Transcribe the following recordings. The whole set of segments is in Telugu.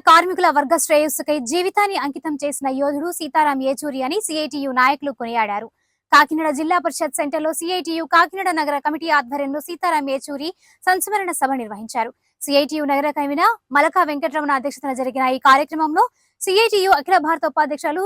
కార్మికుల వర్గ శ్రేయస్సుకై జీవితాన్ని అంకితం చేసిన యోధుడు సీతారాం ఏచూరి అని సిఐటియు నాయకులు కొనియాడారు. కాకినాడ జిల్లా పరిషత్ సెంటర్లో సిఐటియు కాకినాడ నగర కమిటీ ఆధ్వర్యంలో సీతారాం ఏచూరి సంస్మరణ సభ నిర్వహించారు. సిఐటియు నగర కన్వీనర్ మలకా వెంకటరమణ అధ్యక్షతన జరిగిన ఈ కార్యక్రమంలో సిఐటియు అఖిల భారత ఉపాధ్యక్షులు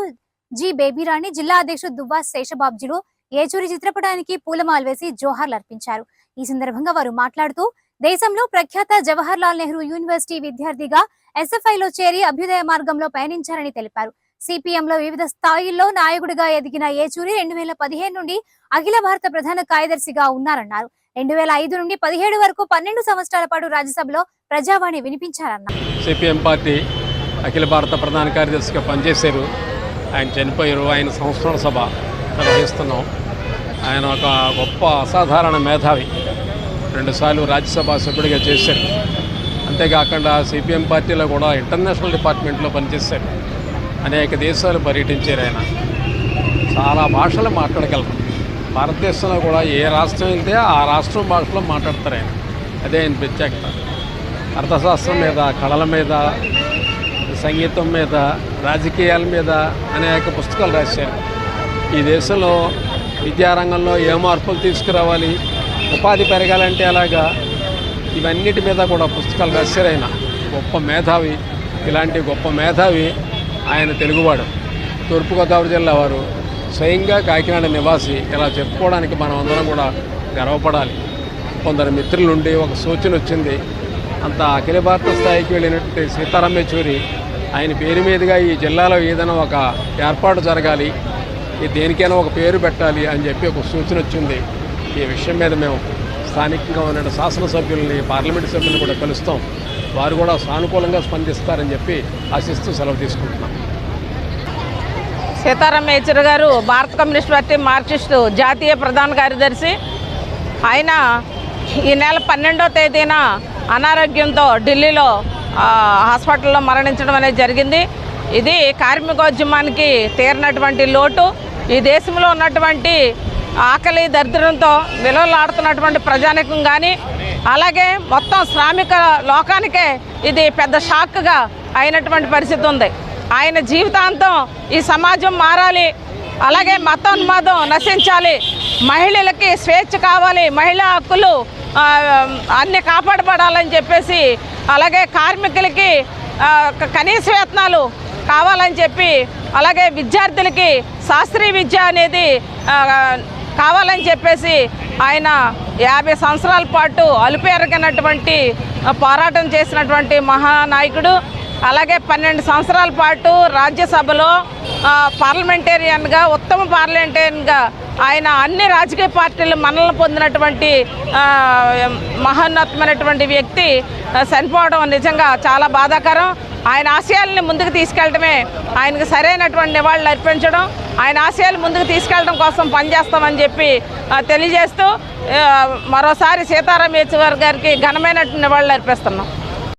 జి బేబీరాణి, జిల్లా అధ్యక్షుడు దువ్వా శేషబాబ్జీలు ఏచూరి చిత్రపటానికి పూలమాల వేసి జోహార్లు అర్పించారు. ఈ సందర్భంగా వారు మాట్లాడుతూ, దేశంలో ప్రఖ్యాత జవహర్ లాల్ నెహ్రూ యూనివర్సిటీ విద్యార్థిగా ఎస్ఎఫ్ఐలో చేరి అభ్యుదయ మార్గంలో పయనించారని తెలిపారు. సిపిఎంలో వివిధ స్థాయిల్లో నాయకుడిగా ఎదిగిన ఏచూరి 2015 నుండి అఖిల భారత ప్రధాన కార్యదర్శిగా ఉన్నారన్నారు. 2005 నుండి 17 వరకు 12 సంవత్సరాల పాటు రాజ్యసభలో ప్రజావాణి వినిపించారన్నారు. సిపిఎం పార్టీ అఖిల భారత ప్రధాన కార్యదర్శిగా పనిచేశారు. ఆయన చనిపోయారు. ఆయన సంస్మరణ సభ నిర్వహిస్తున్నాం. ఆయన ఒక గొప్ప అసాధారణ మేధావి. 2 సార్లు రాజ్యసభ సభ్యుడిగా చేశారు. అంతేకాకుండా సిపిఎం పార్టీలో కూడా ఇంటర్నేషనల్ డిపార్ట్మెంట్లో పనిచేశారు. అనేక దేశాలు పర్యటించారు. ఆయన చాలా భాషలు మాట్లాడగలరు. భారతదేశంలో కూడా ఏ రాష్ట్రం వెళ్తే ఆ రాష్ట్రం భాషలో మాట్లాడతారు ఆయన. అదే ఆయన ప్రత్యేకత. అర్థశాస్త్రం మీద, కళల మీద, సంగీతం మీద, రాజకీయాల మీద అనేక పుస్తకాలు రాశారు. ఈ దేశంలో విద్యారంగంలో ఏ మార్పులు తీసుకురావాలి, ఉపాధి పెరగాలంటే అలాగా, ఇవన్నిటి మీద కూడా పుస్తకాలు రాశారు. ఆయన గొప్ప మేధావి. ఇలాంటి గొప్ప మేధావి ఆయన తెలుగువాడు, తూర్పుగోదావరి జిల్లా వారు, స్వయంగా కాకినాడ నివాసి. ఇలా చెప్పుకోవడానికి మనం అందరం కూడా గర్వపడాలి. కొందరు మిత్రుల నుండి ఒక సూచన వచ్చింది. అంత అఖిల భారత స్థాయికి వెళ్ళినటువంటి సీతారాం ఏచూరి ఆయన పేరు మీదుగా ఈ జిల్లాలో ఏదైనా ఒక ఏర్పాటు జరగాలి, దేనికైనా ఒక పేరు పెట్టాలి అని చెప్పి ఒక సూచన వచ్చింది. ఈ విషయం మీద మేము స్థానికంగా ఉన్న శాసనసభ్యుల్ని, పార్లమెంటు సభ్యులను కూడా కలుస్తాం. వారు కూడా సానుకూలంగా స్పందిస్తారని చెప్పి ఆశిస్తూ సెలవు తీసుకుంటున్నాం. సీతారాం ఏచూరి గారు భారత కమ్యూనిస్ట్ పార్టీ మార్క్సిస్టు జాతీయ ప్రధాన కార్యదర్శి. ఆయన ఈ నెల 12వ తేదీన అనారోగ్యంతో ఢిల్లీలో హాస్పిటల్లో మరణించడం అనేది జరిగింది. ఇది కార్మికోద్యమానికి తీరినటువంటి లోటు. ఈ దేశంలో ఉన్నటువంటి ఆకలి దరిద్రంతో విలువలాడుతున్నటువంటి ప్రజానికం కానీ, అలాగే మొత్తం శ్రామిక లోకానికే ఇది పెద్ద షాక్గా అయినటువంటి పరిస్థితి ఉంది. ఆయన జీవితాంతం ఈ సమాజం మారాలి, అలాగే మతోన్మాదం నశించాలి, మహిళలకి స్వేచ్ఛ కావాలి, మహిళా హక్కులు అన్నీ కాపాడబడాలని చెప్పేసి, అలాగే కార్మికులకి కనీస వేతనాలు కావాలని చెప్పి, అలాగే విద్యార్థులకి శాస్త్రీయ విద్య అనేది కావాలని చెప్పేసి ఆయన 50 సంవత్సరాల పాటు అలుపెరగనటువంటి పోరాటం చేసినటువంటి మహానాయకుడు. అలాగే 12 సంవత్సరాల పాటు రాజ్యసభలో పార్లమెంటేరియన్గా, ఉత్తమ పార్లమెంటేరియన్గా ఆయన అన్ని రాజకీయ పార్టీలు మన్ననలు పొందినటువంటి మహోన్నతమైనటువంటి వ్యక్తి చనిపోవడం నిజంగా చాలా బాధాకరం. ఆయన ఆశయాలని ముందుకు తీసుకెళ్ళడమే ఆయనకు సరైనటువంటి నివాళులు అర్పించడం, ఆయన ఆశయాలు ముందుకు తీసుకెళ్ళడం కోసం పనిచేస్తామని చెప్పి తెలియజేస్తూ మరోసారి సీతారాం ఏచూరి గారికి ఘనమైనటువంటి నివాళులు అర్పిస్తున్నాం.